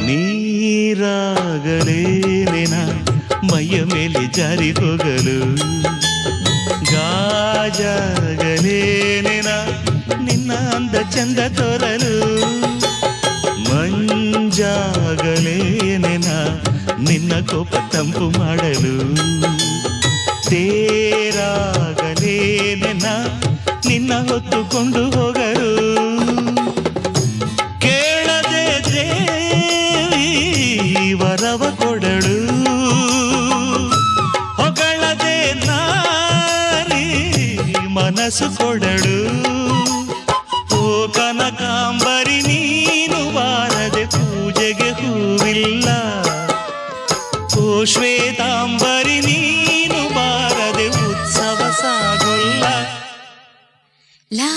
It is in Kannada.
ನೀರಾಗಲೇನೆನ ಮೈಯ ಮೇಲೆ ಜಾರಿ ಹೋಗಲು, ಗಾಜಾಗಲೇನೆನ ನಿನ್ನ ಅಂದ ಚಂದ ತೋರಲು, ಮಂಜಾಗಲೇನೆನ ನಿನ್ನ ಕೋಪ ತಂಪು ಮಾಡಲು, ತೇರಾಗಲೇನೆನ ನಿನ್ನ ಹೊತ್ತುಕೊಂಡು ಹೋಗಲು. ಕೇಳದೆ ದೇವಿ ವರವ ಕೊಡಳು, ಹೊಗಳದೆ ನಾರಿ ಮನಸ್ಸು ಕೊಡಳು. ಓ ಕನಕಾಂಬರಿ ನೀನು ಬಾರದೆ ಪೂಜೆಗೆ ಹೂವಿಲ್ಲ, ಓ ಶ್ವೇತಾಂಬರಿ ನೀನು ಬಾರದೆ ಉತ್ಸವ ಸಾಗೊಲ್ಲ. ಲಾ